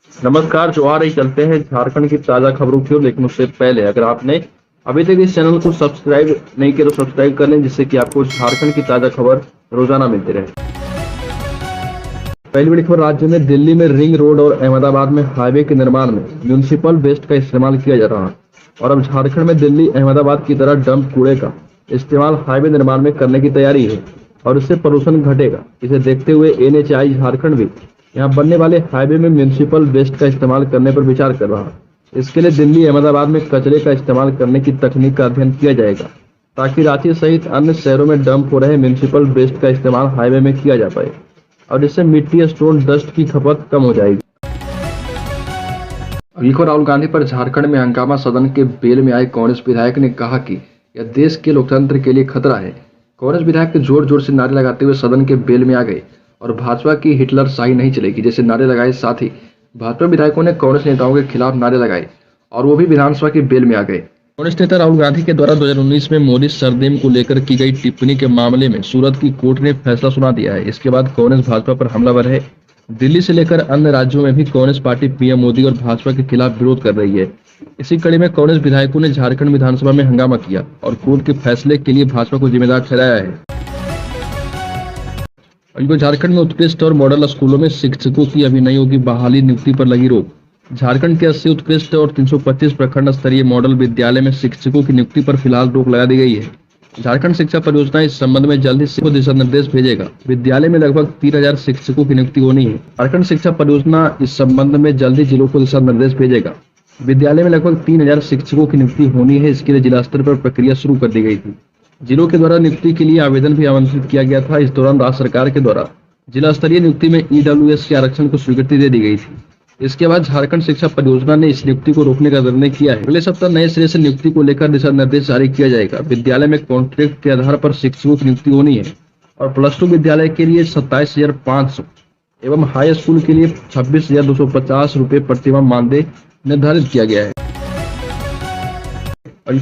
नमस्कार, जो आ रही चलते हैं झारखंड की ताजा खबरों की ओर। लेकिन उससे पहले अगर आपने अभी तक इस चैनल को सब्सक्राइब नहीं किया तो सब्सक्राइब कर लें, जिससे कि आपको झारखंड की ताजा खबर रोजाना मिलती रहे। पहली बड़ी खबर, राज्य में दिल्ली में रिंग रोड और अहमदाबाद में हाईवे के निर्माण में म्यूनिसिपल वेस्ट का इस्तेमाल किया जा रहा है। और अब झारखंड में दिल्ली अहमदाबाद की तरह डंप कूड़े का इस्तेमाल हाईवे निर्माण में करने की तैयारी है और इससे प्रदूषण घटेगा। इसे देखते हुए एनएचएआई झारखंड भी यहाँ बनने वाले हाईवे में म्यूनिसिपल वेस्ट का इस्तेमाल करने पर विचार कर रहा है। इसके लिए दिल्ली अहमदाबाद में कचरे का इस्तेमाल करने की तकनीक का अध्ययन किया जाएगा, ताकि रांची सहित अन्य शहरों में डंप हो रहे म्यूनिसिपल वेस्ट का इस्तेमाल हाईवे में किया जा पाए और इससे मिट्टी, स्टोन, डस्ट की खपत कम हो जाएगी। अगली खबर, राहुल गांधी पर झारखंड में हंगामा। सदन के बेल में आए कांग्रेस विधायक ने कहा कि यह देश के लोकतंत्र के लिए खतरा है। कांग्रेस विधायक जोर जोर से नारे लगाते हुए सदन के बेल में आ गए और भाजपा की हिटलर शाही नहीं चलेगी जैसे नारे लगाए। साथ ही भाजपा विधायकों ने कांग्रेस नेताओं के खिलाफ नारे लगाए और वो भी विधानसभा की बेल में आ गए। कांग्रेस नेता राहुल गांधी के द्वारा 2019 में मोदी सरनेम को लेकर की गई टिप्पणी के मामले में सूरत की कोर्ट ने फैसला सुना दिया है। इसके बाद कांग्रेस भाजपा पर हमलावर है। दिल्ली से लेकर अन्य राज्यों में भी कांग्रेस पार्टी पीएम मोदी और भाजपा के खिलाफ विरोध कर रही है। इसी कड़ी में कांग्रेस विधायकों ने झारखंड विधानसभा में हंगामा किया और कोर्ट के फैसले के लिए भाजपा को जिम्मेदार ठहराया है। इनको झारखंड में उत्कृष्ट और मॉडल स्कूलों में शिक्षकों की अभी नहीं होगी बहाली, नियुक्ति पर लगी रोक। झारखंड के 80 उत्कृष्ट और 325 प्रखंड स्तरीय मॉडल विद्यालय में शिक्षकों की नियुक्ति पर फिलहाल रोक लगा दी गई है। झारखंड शिक्षा परियोजना इस संबंध में जल्द ही दिशा निर्देश भेजेगा। विद्यालय में लगभग 3000 शिक्षकों की नियुक्ति होनी है। झारखंड शिक्षा परियोजना इस संबंध में जल्द ही जिलों को दिशा निर्देश भेजेगा। विद्यालय में लगभग 3000 शिक्षकों की नियुक्ति होनी है। इसके लिए जिला स्तर पर प्रक्रिया शुरू कर दी गई थी। जिलों के द्वारा नियुक्ति के लिए आवेदन भी आमंत्रित किया गया था। इस दौरान राज्य सरकार के द्वारा जिला स्तरीय नियुक्ति में ईडब्ल्यूएस के आरक्षण को स्वीकृति दे दी गई थी। इसके बाद झारखंड शिक्षा परियोजना ने इस नियुक्ति को रोकने का निर्णय किया है। अगले सप्ताह नए सिरे से नियुक्ति को लेकर दिशा निर्देश जारी किया जाएगा। विद्यालय में कॉन्ट्रैक्ट के आधार पर शिक्षकों की नियुक्ति होनी है और +2 विद्यालय के लिए 27,500 एवं हाई स्कूल के लिए 26,250 रुपये प्रतिमाह मानदेय निर्धारित किया गया है।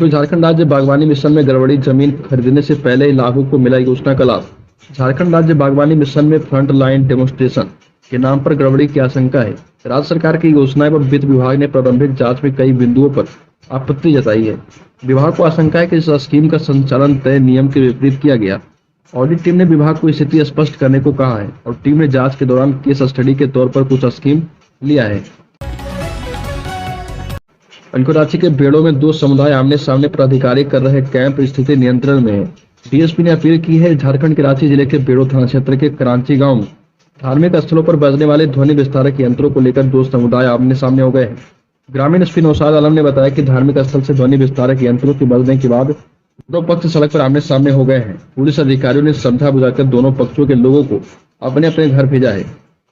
झारखंड राज्य बागवानी मिशन में गड़बड़ी, जमीन खरीदने से पहले ही लाभुक को मिला योजना का लाभ। झारखंड राज्य बागवानी मिशन में फ्रंट लाइन डेमोन्स्ट्रेशन के नाम पर गड़बड़ी की आशंका है। राज्य सरकार की योजना एवं वित्त विभाग ने प्रारंभिक जांच में कई बिंदुओं पर आपत्ति जताई है। विभाग को आशंका है कि इस स्कीम का संचालन तय नियम के विपरीत किया गया। ऑडिट टीम ने विभाग को स्थिति स्पष्ट करने को कहा है और टीम ने जांच के दौरान केस स्टडी के तौर पर कुछ स्कीम लिया है। रांची के बेड़ो में 2 समुदाय आमने सामने पर अधिकारी कर रहे कैंप, स्थिति नियंत्रण में है। डीएसपी ने अपील की है। झारखंड के रांची जिले के बेड़ो थाना क्षेत्र के करांची गांव में धार्मिक स्थलों पर बजने वाले ध्वनि विस्तारक यंत्रों को लेकर 2 समुदाय आमने सामने हो गए हैं। ग्रामीण एसपी नौशाद आलम ने बताया कि धार्मिक स्थल से ध्वनि विस्तारक यंत्रों के बजने के बाद दोनों पक्ष सड़क पर आमने सामने हो गए हैं। पुलिस अधिकारियों ने समझा बुझाकर दोनों पक्षों के लोगों को अपने अपने घर भेजा है।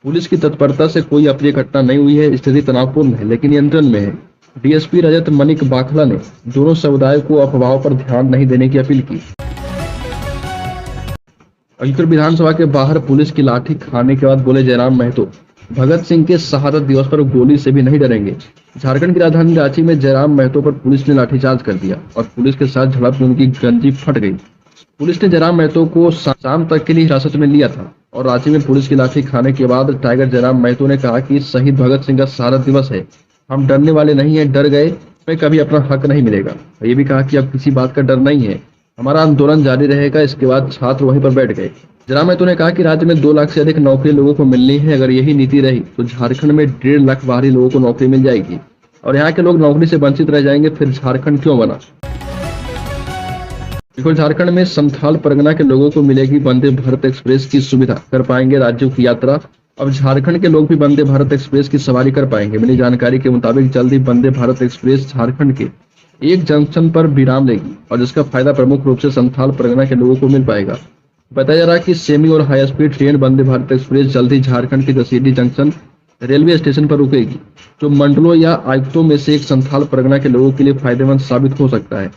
पुलिस की तत्परता से कोई अप्रिय घटना नहीं हुई है। स्थिति तनावपूर्ण है लेकिन नियंत्रण में है। डीएसपी रजत मनिक बाखला ने दोनों समुदायों को अफवाहों पर ध्यान नहीं देने की अपील की। विधानसभा के बाहर पुलिस की लाठी खाने के बाद बोले जयराम महतो, भगत सिंह के शहादत दिवस पर गोली से भी नहीं डरेंगे। झारखंड की राजधानी रांची में जयराम महतो पर पुलिस ने लाठीचार्ज कर दिया और पुलिस के साथ झड़प में उनकी गंजी फट गई। पुलिस ने जयराम महतो को शाम तक के लिए हिरासत में लिया था और रांची में पुलिस की लाठी खाने के बाद टाइगर जयराम महतो ने कहा कि शहीद भगत सिंह का शहादत दिवस है, हम डरने वाले नहीं हैं, डर गए हमें कभी अपना हक नहीं मिलेगा। ये भी कहा कि अब किसी बात का डर नहीं है, हमारा आंदोलन जारी रहेगा। इसके बाद छात्र वहीं पर बैठ गए। जयराम महतो ने कहा कि राज्य में 2 लाख से अधिक नौकरी लोगों को मिलनी है। अगर यही नीति रही तो झारखंड में 1.5 लाख बाहरी लोगों को नौकरी मिल जाएगी और यहाँ के लोग नौकरी से वंचित रह जाएंगे। फिर झारखंड क्यों बना? झारखंड में संथाल परगना के लोगों को मिलेगी वंदे भारत एक्सप्रेस की सुविधा, कर पाएंगे राज्यों की यात्रा। अब झारखंड के लोग भी वंदे भारत एक्सप्रेस की सवारी कर पाएंगे। मिली जानकारी के मुताबिक जल्द ही वंदे भारत एक्सप्रेस झारखंड के एक जंक्शन पर विराम लेगी और जिसका फायदा प्रमुख रूप से संथाल परगना के लोगों को मिल पाएगा। बताया जा रहा है कि सेमी और high speed train Vande Bharat express जल्द ही झारखंड के जसीडीह जंक्शन रेलवे स्टेशन पर रुकेगी, जो मंडलों या आयुक्तों में से एक संथाल परगना के लोगों के लिए फायदेमंद साबित हो सकता है।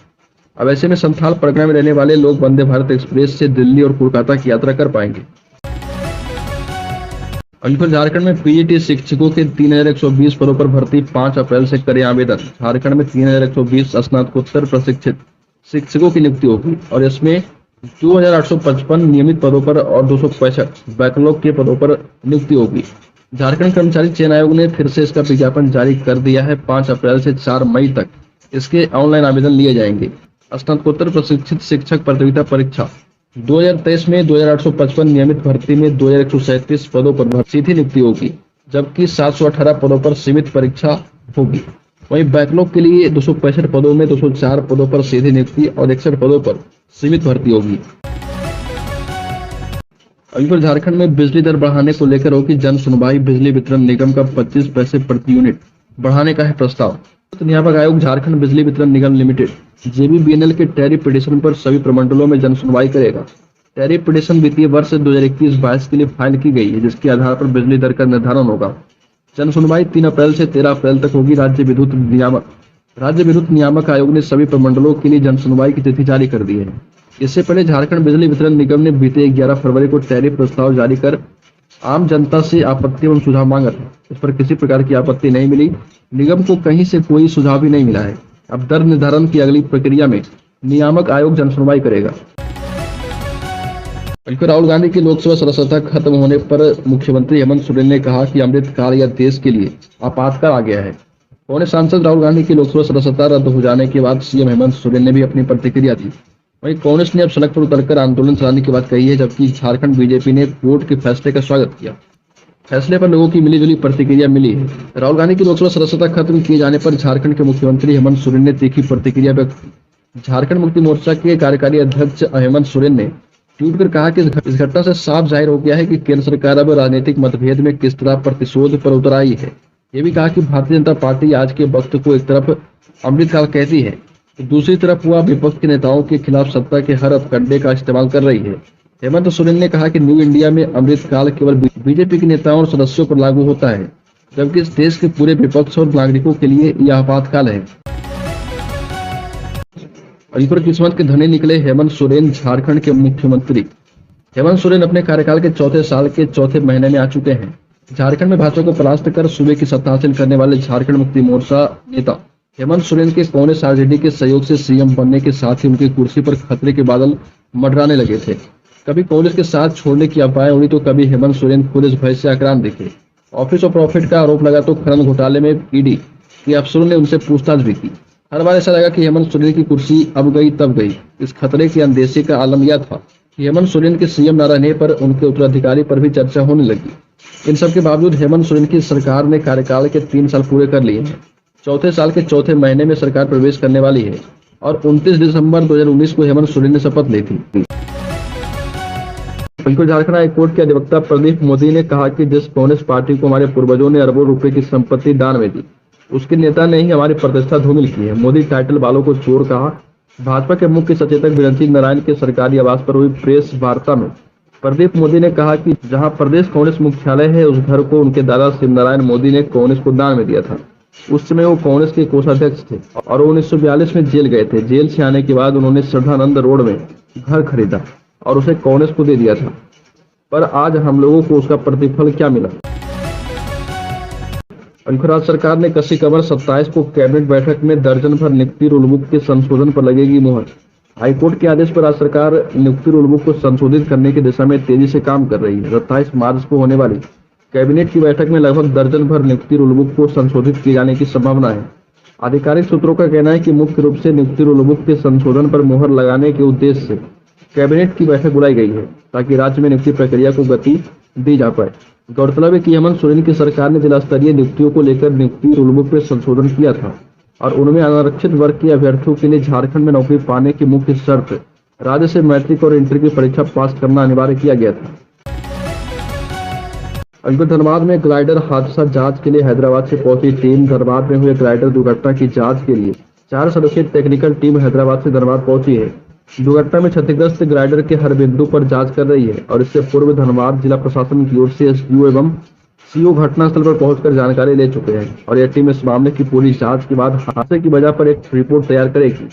अब ऐसे में संथाल परगना में रहने वाले लोग वंदे भारत एक्सप्रेस से दिल्ली और कोलकाता की यात्रा कर पाएंगे। झारखंड में पीजीटी शिक्षकों के 3120 पदों पर भर्ती 5 अप्रैल से करें आवेदन। झारखंड में 3120 स्नातकोत्तर प्रशिक्षित शिक्षकों की नियुक्ति होगी और इसमें 2855 नियमित पदों पर और 265 बैकलॉग के पदों पर नियुक्ति होगी। झारखंड कर्मचारी चयन आयोग ने फिर से इसका विज्ञापन जारी कर दिया है। 5 अप्रैल से 4 मई तक इसके ऑनलाइन आवेदन लिए जाएंगे। स्नातकोत्तर प्रशिक्षित शिक्षक प्रतियोगिता परीक्षा 2023 में 2855 नियमित भर्ती में 2137 पदों पर सीधी नियुक्ति होगी, जबकि 718 पदों पर सीमित परीक्षा होगी। वहीं बैकलॉग के लिए 265 पदों में 204 पदों पर सीधी नियुक्ति और 61 पदों पर सीमित भर्ती होगी। अभी झारखंड में बिजली दर बढ़ाने को लेकर होगी जन सुनवाई। बिजली वितरण निगम का 25 पैसे प्रति यूनिट बढ़ाने का है प्रस्ताव। नियामक आयोग झारखंड बिजली वितरण निगम लिमिटेड जेबीबीएनएल के टैरिफ पिटीशन पर सभी प्रमंडलों में जन सुनवाई करेगा। टैरिफ पिटीशन वित्तीय वर्ष 2021-22 के लिए फाइल की गई है, जिसके आधार पर बिजली दर का निर्धारण होगा। जन सुनवाई 3 अप्रैल से 13 अप्रैल तक होगी। राज्य विद्युत नियामक आयोग ने सभी प्रमंडलों के लिए जन सुनवाई की तिथि जारी कर दी है। इससे पहले झारखंड बिजली वितरण निगम ने बीते 11 फरवरी को टैरिफ प्रस्ताव जारी कर आम जनता से आपत्ति एवं सुझाव मांगा था। इस पर किसी प्रकार की आपत्ति नहीं मिली। निगम को कहीं से कोई सुझाव भी नहीं मिला है। अब दर निर्धारण की अगली प्रक्रिया में नियामक आयोग जन सुनवाई करेगा। राहुल गांधी की लोकसभा सदस्यता खत्म होने पर मुख्यमंत्री हेमंत सोरेन ने कहा कि अमृतकाल या देश के लिए आपातकाल आ गया है। कांग्रेस सांसद राहुल गांधी की लोकसभा सदस्यता रद्द हो जाने के बाद सीएम हेमंत सोरेन ने भी अपनी प्रतिक्रिया दी। वहीं कांग्रेस ने अब सड़क पर उतरकर आंदोलन चलाने की बात कही है, जबकि झारखंड बीजेपी ने कोर्ट के फैसले का स्वागत किया। फैसले पर लोगों की मिलीजुली प्रतिक्रिया मिली है। राहुल गांधी की लोकसभा सदस्यता खत्म किए जाने पर झारखंड के मुख्यमंत्री हेमंत सोरेन ने तीखी प्रतिक्रिया व्यक्त की। झारखंड मुक्ति मोर्चा के कार्यकारी अध्यक्ष हेमंत सोरेन ने ट्वीट कर कहा कि इस घटना से साफ जाहिर हो गया है कि केंद्र सरकार अब राजनीतिक मतभेद में किस तरह प्रतिशोध पर उतर आई है। ये भी कहा कि भारतीय जनता पार्टी आज के वक्त को एक तरफ अमृतकाल कहती है, तो दूसरी तरफ वह विपक्ष के नेताओं के खिलाफ सत्ता के हर अपकंडे का इस्तेमाल कर रही है। हेमंत सोरेन ने कहा कि न्यू इंडिया में अमृतकाल केवल बीजेपी के नेताओं और सदस्यों पर लागू होता है, जबकि इस देश के पूरे विपक्ष और नागरिकों के लिए यह आपातकाल है। और किस्मत के धनी निकले हेमंत सोरेन। झारखंड के मुख्यमंत्री हेमंत सोरेन अपने कार्यकाल के चौथे साल के चौथे महीने में आ चुके हैं। झारखंड में भाजपा को परास्त कर सूबे की सत्ता हासिल करने वाले झारखंड मुक्ति मोर्चा नेता हेमंत सोरेन के कांग्रेस आरजेडी के सहयोग से सीएम बनने के साथ ही उनकी कुर्सी पर खतरे के बादल मंडराने लगे थे। कभी कांग्रेस के साथ छोड़ने की अफवाहें उड़ी तो कभी हेमंत सोरेन खुद इस भय से आक्रांत दिखे। ऑफिस ऑफ प्रॉफिट का आरोप लगा तो खनन घोटाले में ईडी के अफसरों ने उनसे पूछताछ भी की। हर बार ऐसा लगा कि हेमंत सोरेन की कुर्सी अब गई तब गई। इस खतरे के अंदेशे का आलम यह था कि हेमंत सोरेन के सीएम न रहने पर उनके उत्तराधिकारी पर भी चर्चा होने लगी। इन सब के बावजूद हेमंत सोरेन की सरकार ने कार्यकाल के 3 साल पूरे कर लिए हैं। चौथे साल के चौथे महीने में सरकार प्रवेश करने वाली है और 29 दिसंबर 2019 को हेमंत सोरेन ने शपथ ली थी। झारखंड हाई कोर्ट के अधिवक्ता प्रदीप मोदी ने कहा कि जिस कांग्रेस पार्टी को हमारे पूर्वजों ने अरबों रुपए की संपत्ति दान में दी, उसके नेता ने ही हमारी प्रतिष्ठा धूमिल की है। मोदी टाइटल वालों को चोर कहा। भाजपा के मुख्य सचेतक विरंची नारायण के सरकारी आवास पर हुई प्रेस वार्ता में प्रदीप मोदी ने कहा कि जहां प्रदेश कांग्रेस मुख्यालय है, उस घर को उनके दादा शिव नारायण मोदी ने कांग्रेस को दान में दिया था। उस समय वो कांग्रेस के कोषाध्यक्ष थे और 1942 में जेल गए थे। जेल से आने के बाद उन्होंने श्रद्धानंद रोड में घर खरीदा और उसे कांग्रेस को दे दिया था, पर आज हम लोगों को उसका प्रतिफल क्या मिला। राज्य सरकार ने कसी कमर 27 को कैबिनेट बैठक में दर्जन भर नियुक्ति रूल बुक के संशोधन पर लगेगी मुहर। हाईकोर्ट के आदेश पर राज्य सरकार नियुक्ति रूल बुक को संशोधित करने की दिशा में तेजी से काम कर रही है। 27 मार्च को होने वाली कैबिनेट की बैठक में लगभग दर्जन भर नियुक्ति रूल बुक को संशोधित किए जाने की संभावना है। आधिकारिक सूत्रों का कहना है कि मुख्य रूप से नियुक्ति रूल बुक के संशोधन पर मुहर लगाने के उद्देश्य से कैबिनेट की बैठक बुलाई गई है, ताकि राज्य में नियुक्ति प्रक्रिया को गति दी जा पाए। गौरतलब है कि हेमंत सोरेन की सरकार ने जिला स्तरीय नियुक्तियों को लेकर नियुक्ति रूल बुक में संशोधन किया था और उनमें अनारक्षित वर्ग के अभ्यर्थियों के लिए झारखंड में नौकरी पाने की मुख्य शर्त राज्य से मैट्रिक और इंटर की परीक्षा पास करना अनिवार्य किया गया था। धनबाद में ग्लाइडर हादसा जांच के लिए हैदराबाद से पहुंची टीम। धनबाद में हुए ग्लाइडर दुर्घटना की जांच के लिए 4 सदस्यीय टेक्निकल टीम हैदराबाद से धनबाद पहुंची है। दुर्घटना में क्षतिग्रस्त ग्लाइडर के हर बिंदु पर जांच कर रही है और इससे पूर्व धनबाद जिला प्रशासन की ओर से एसडीओ एवं सीओ घटनास्थल पर पहुंचकर जानकारी ले चुके हैं और यह टीम इस मामले की पूरी जांच के बाद हादसे की वजह पर एक रिपोर्ट तैयार करेगी।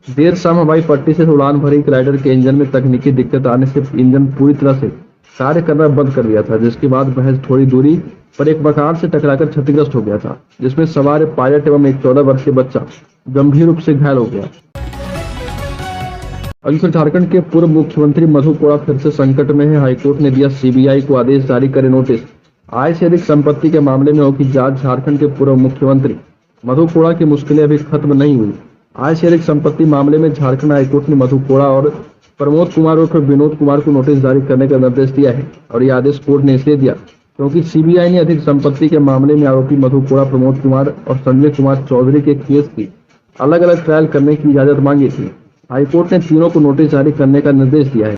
देर शाम हवाई पट्टी से उड़ान भरी ग्लाइडर के इंजन में तकनीकी दिक्कत आने से इंजन पूरी तरह से कार्य करना बंद कर दिया था, जिसके बाद महज थोड़ी दूरी पर एक मकान से टकराकर क्षतिग्रस्त हो गया था, जिसमें सवार पायलट एवं एक 14 वर्षीय बच्चा गंभीर रूप से घायल हो गया। झारखंड के पूर्व मुख्यमंत्री मधु कोड़ा फिर से संकट में है। हाईकोर्ट ने दिया सीबीआई को आदेश जारी करे नोटिस। आय से अधिक संपत्ति के मामले में होगी जांच। झारखंड के पूर्व मुख्यमंत्री मधु कोड़ा की मुश्किलें अभी खत्म नहीं हुई। आय से अधिक संपत्ति मामले में झारखंड हाईकोर्ट ने मधु कोड़ा और प्रमोद कुमार उर्फ विनोद कुमार को नोटिस जारी करने का निर्देश दिया है। और यह आदेश कोर्ट ने इसलिए दिया क्योंकि सीबीआई ने अधिक संपत्ति के मामले में आरोपी मधु कोड़ा, प्रमोद कुमार और संजय कुमार चौधरी के केस की अलग अलग ट्रायल करने की इजाजत मांगी थी। हाईकोर्ट ने तीनों को नोटिस जारी करने का निर्देश दिया है।